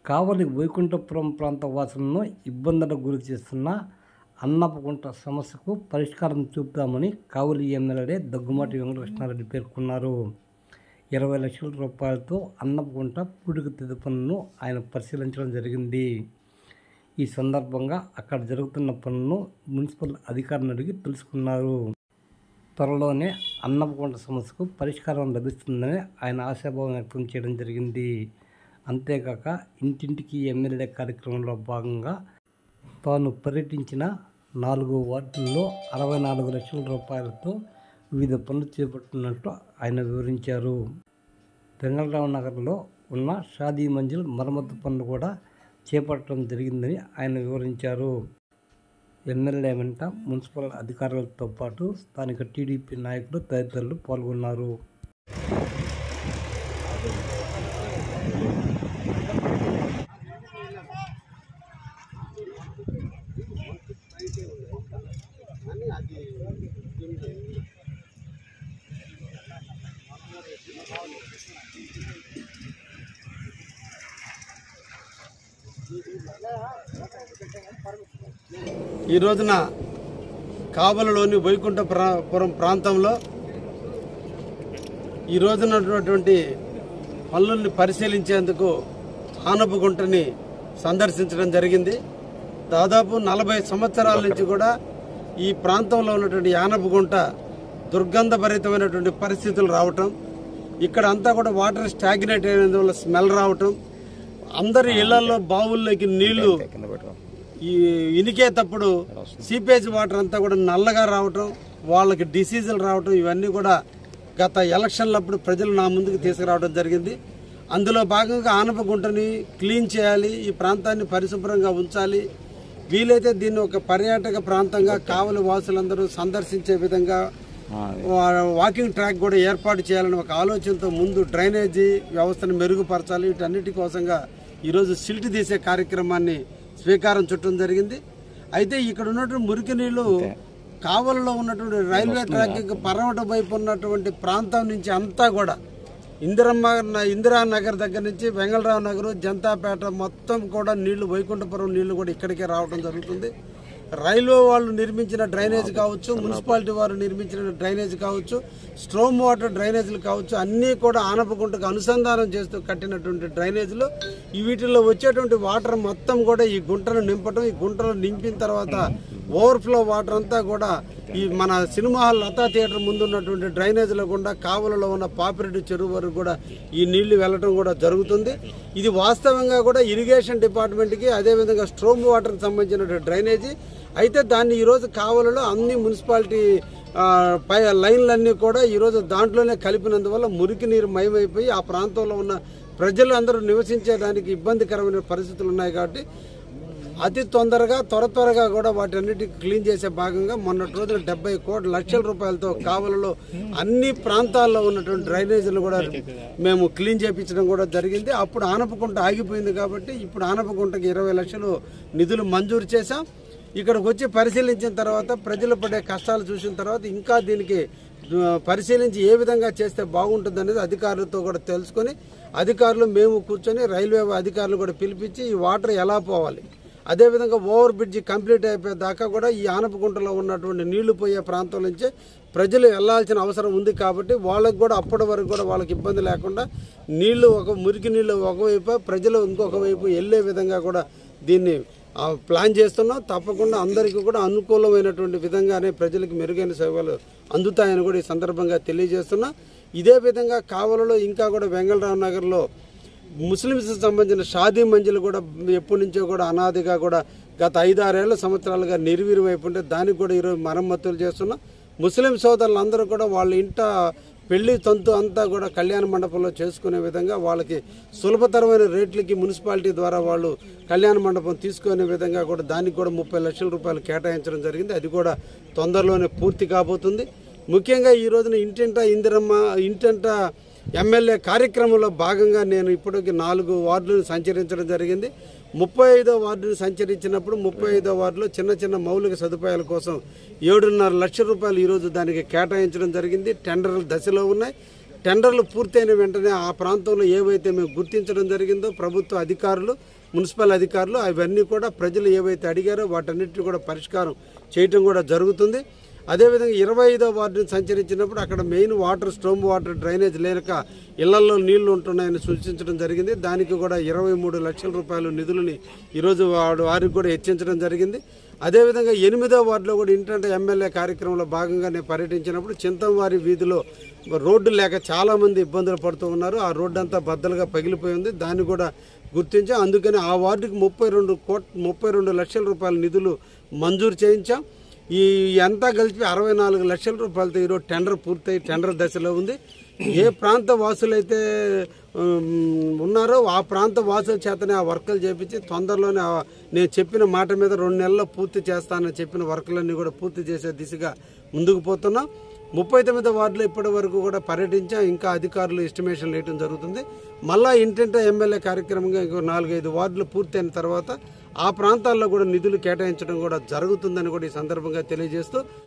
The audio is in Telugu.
కావలి వైకుంఠపురం ప్రాంత వాసులను ఇబ్బందులకు గురి చేస్తున్న అన్నపగుంట సమస్యకు పరిష్కారం చూపుతామని కావలి ఎమ్మెల్యే దగ్గుమాటి వెంకటకృష్ణారెడ్డి పేర్కొన్నారు. 20 లక్షల రూపాయలతో అన్నపగుంట పూడికతీత పనులను ఆయన పరిశీలించడం జరిగింది. ఈ సందర్భంగా అక్కడ జరుగుతున్న పనులను మున్సిపల్ అధికారులను అడిగి తెలుసుకున్నారు. త్వరలోనే అన్నపగుంట సమస్యకు పరిష్కారం లభిస్తుందని ఆయన ఆశాభావం వ్యక్తం చేయడం జరిగింది. అంతేకాక ఇంటింటికి ఎమ్మెల్యే కార్యక్రమంలో భాగంగా తాను పర్యటించిన 4 వార్డుల్లో 64 లక్షల రూపాయలతో వివిధ పనులు చేపడుతున్నట్లు ఆయన వివరించారు. వెంగళరావు నగర్లో ఉన్న షాదీ మంజిల్ మరమ్మతు పనులు కూడా చేపట్టడం జరిగిందని ఆయన వివరించారు. ఎమ్మెల్యే వెంట మున్సిపల్ అధికారులతో పాటు స్థానిక టీడీపీ నాయకులు తదితరులు పాల్గొన్నారు. ఈ రోజున కావలిలోని వైకుంఠపురం ప్రాంతంలో ఈ రోజునటువంటి పనులను పరిశీలించేందుకు ఆనపగుంటని సందర్శించడం జరిగింది. దాదాపు 40 సంవత్సరాల నుంచి కూడా ఈ ప్రాంతంలో ఉన్నటువంటి ఆనపగుంట దుర్గంధభరితమైనటువంటి పరిస్థితులు రావటం, ఇక్కడ అంతా కూడా వాటర్ స్టాగ్నేట్ అయినందువల్ల స్మెల్ రావటం, అందరి ఇళ్లలో బావుల్లోకి నీళ్లు ఇనికేటప్పుడు సీపేజ్ వాటర్ అంతా కూడా నల్లగా రావటం, వాళ్ళకి డిసీజులు రావటం, ఇవన్నీ కూడా గత ఎలక్షన్లప్పుడు ప్రజలు నా ముందుకు తీసుకురావడం జరిగింది. అందులో భాగంగా ఆనపగుంటని క్లీన్ చేయాలి, ఈ ప్రాంతాన్ని పరిశుభ్రంగా ఉంచాలి, వీలైతే దీన్ని ఒక పర్యాటక ప్రాంతంగా కావలి వాసులందరూ సందర్శించే విధంగా వాకింగ్ ట్రాక్ కూడా ఏర్పాటు చేయాలని ఒక ఆలోచనతో ముందు డ్రైనేజీ వ్యవస్థను మెరుగుపరచాలి. వీటన్నిటి కోసంగా ఈరోజు సిల్ట్ తీసే కార్యక్రమాన్ని స్వీకారం చుట్టడం జరిగింది. అయితే ఇక్కడ ఉన్నటువంటి మురికి నీళ్లు కావలిలో ఉన్నటువంటి రైల్వే ట్రాక్ పర్వట వైపు ఉన్నటువంటి ప్రాంతం నుంచి అంతా కూడా ఇందిరానగర్ దగ్గర నుంచి వెంగళరావు నగర్, జనతాపేట మొత్తం కూడా నీళ్లు, వైకుంఠపురం నీళ్లు కూడా ఇక్కడికే రావడం జరుగుతుంది. రైల్వే వాళ్ళు నిర్మించిన డ్రైనేజ్ కావచ్చు, మున్సిపాలిటీ వారు నిర్మించిన డ్రైనేజ్ కావచ్చు, స్ట్రోమ్ వాటర్ డ్రైనేజీలు కావచ్చు, అన్నీ కూడా ఆనపగుంటకు అనుసంధానం చేస్తూ కట్టినటువంటి డ్రైనేజీలు. వీటిల్లో వచ్చేటువంటి వాటర్ మొత్తం కూడా ఈ గుంటను నింపటం, ఈ గుంటలు నింపిన తర్వాత ఓవర్ఫ్లో వాటర్ అంతా కూడా ఈ మన సినిమా హాల్ లతా థియేటర్ ముందు ఉన్నటువంటి డ్రైనేజీలో గుండా కావలిలో ఉన్న పాపిరెడ్డి చెరువు వరకు కూడా ఈ నీళ్లు వెళ్లడం కూడా జరుగుతుంది. ఇది వాస్తవంగా కూడా ఇరిగేషన్ డిపార్ట్మెంట్కి, అదేవిధంగా స్ట్రోమ్ వాటర్కి సంబంధించిన డ్రైనేజీ. అయితే దాన్ని ఈరోజు కావలిలో అన్ని మున్సిపాలిటీ లైన్లన్నీ కూడా ఈరోజు దాంట్లోనే కలిపినందువల్ల మురికి నీరు మయమైపోయి ఆ ప్రాంతంలో ఉన్న ప్రజలు అందరూ నివసించేదానికి ఇబ్బందికరమైన పరిస్థితులు ఉన్నాయి. కాబట్టి అతి త్వరగా కూడా వాటన్నిటిని క్లీన్ చేసే భాగంగా మొన్నటి రోజున 70 లక్షల రూపాయలతో కావలిలో అన్ని ప్రాంతాల్లో ఉన్నటువంటి డ్రైనేజీలు కూడా మేము క్లీన్ చేయించడం కూడా జరిగింది. అప్పుడు ఆనపగుంట ఆగిపోయింది కాబట్టి ఇప్పుడు ఆనపగుంటకి 20 లక్షలు నిధులు మంజూరు చేశాం. ఇక్కడికి వచ్చి పరిశీలించిన తర్వాత ప్రజలు పడే కష్టాలు చూసిన తర్వాత ఇంకా దీనికి పరిశీలించి ఏ విధంగా చేస్తే బాగుంటుంది అనేది అధికారులతో కూడా తెలుసుకొని అధికారులు మేము కూర్చొని రైల్వే అధికారులు కూడా పిలిపించి ఈ వాటర్ ఎలా పోవాలి, అదేవిధంగా ఓవర్ బ్రిడ్జి కంప్లీట్ అయిపోయే దాకా కూడా ఈ ఆనపగుంటలో ఉన్నటువంటి నీళ్లు పోయే ప్రాంతం నుంచే ప్రజలు వెళ్లాల్సిన అవసరం ఉంది. కాబట్టి వాళ్ళకి కూడా అప్పటి వరకు కూడా వాళ్ళకి ఇబ్బంది లేకుండా నీళ్లు మురికి నీళ్లు ఒకవైపు, ప్రజలు ఇంకొక వైపు వెళ్లే విధంగా కూడా దీన్ని ప్లాన్ చేస్తున్నాం. తప్పకుండా అందరికీ కూడా అనుకూలమైనటువంటి విధంగానే ప్రజలకు మెరుగైన సేవలు అందుతాయని కూడా ఈ సందర్భంగా తెలియజేస్తున్నా. ఇదే విధంగా కావలిలో ఇంకా కూడా వెంగళరావు నగర్లో ముస్లిమ్స్ సంబంధించిన షాదీ మంజిల్ కూడా ఎప్పటి నుంచో కూడా అనాదిగా కూడా గత 5-6 సంవత్సరాలుగా నిర్వీర్యం అయిపోతే దానికి కూడా ఈరోజు మరమ్మతులు చేస్తున్నాం. ముస్లిం సోదరులందరూ కూడా వాళ్ళ ఇంట పెళ్లి తంతు అంతా కూడా కళ్యాణ మండపంలో చేసుకునే విధంగా వాళ్ళకి సులభతరమైన రేట్లకి మున్సిపాలిటీ ద్వారా వాళ్ళు కళ్యాణ మండపం తీసుకునే విధంగా కూడా దానికి కూడా 30 లక్షల రూపాయలు కేటాయించడం జరిగింది. అది కూడా తొందరలోనే పూర్తి కాబోతుంది. ముఖ్యంగా ఈ రోజున ఇంటింటా ఎమ్మెల్యే కార్యక్రమంలో భాగంగా నేను ఇప్పటికి 4 వార్డులను సంచరించడం జరిగింది. 35వ వార్డును సంచరించినప్పుడు 35వ వార్డులో చిన్న మౌలిక సదుపాయాల కోసం 7.5 లక్షల రూపాయలు ఈరోజు దానికి కేటాయించడం జరిగింది. టెండర్లు దశలో ఉన్నాయి. టెండర్లు పూర్తయిన వెంటనే ఆ ప్రాంతంలో ఏవైతే మేము గుర్తించడం జరిగిందో ప్రభుత్వ అధికారులు మున్సిపల్ అధికారులు అవన్నీ కూడా ప్రజలు ఏవైతే అడిగారో వాటన్నిటిని కూడా పరిష్కారం చేయటం కూడా జరుగుతుంది. అదేవిధంగా 25వ వార్డుని సంచరించినప్పుడు అక్కడ main water storm water drainage లేక ఇళ్లలో నీళ్లు ఉంటున్నాయని సూచించడం జరిగింది. దానికి కూడా 23 లక్షల రూపాయల నిధులని ఈరోజు వారికి కూడా హెచ్చించడం జరిగింది. అదేవిధంగా 8వ వార్డులో కూడా ఇంటంటే ఎమ్మెల్యే కార్యక్రమంలో భాగంగా నేను పర్యటించినప్పుడు చింతంవారి వీధిలో రోడ్డు లేక చాలామంది ఇబ్బందులు పడుతూ ఉన్నారు. ఆ రోడ్డు అంతా బద్దలుగా పగిలిపోయి ఉంది. దాన్ని కూడా గుర్తించాం. అందుకని ఆ వార్డుకి 32 లక్షల రూపాయల నిధులు మంజూరు చేయించాం. ఈ అంతా కలిపి 64 లక్షల రూపాయలతో ఈరోజు టెండర్ పూర్తయి టెండర్ దశలో ఉంది. ఏ ప్రాంత వాసులైతే ఉన్నారో ఆ ప్రాంత వాసుల చేతనే ఆ వర్కులు చేపించి తొందరలోనే నేను చెప్పిన మాట మీద 2 నెలల్లో పూర్తి చేస్తానని చెప్పిన వర్కులన్నీ కూడా పూర్తి చేసే దిశగా ముందుకు పోతున్నాం. 39వ వార్డులో ఇప్పటి వరకు కూడా పర్యటించాం. ఇంకా అధికారులు ఎస్టిమేషన్ వేయడం జరుగుతుంది. మళ్ళా ఇంటింటా ఎమ్మెల్యే కార్యక్రమంగా ఇంకో 4-5 వార్డులు పూర్తయిన తర్వాత ఆ ప్రాంతాల్లో కూడా నిధులు కేటాయించడం కూడా జరుగుతుందని కూడా ఈ సందర్భంగా తెలియజేస్తూ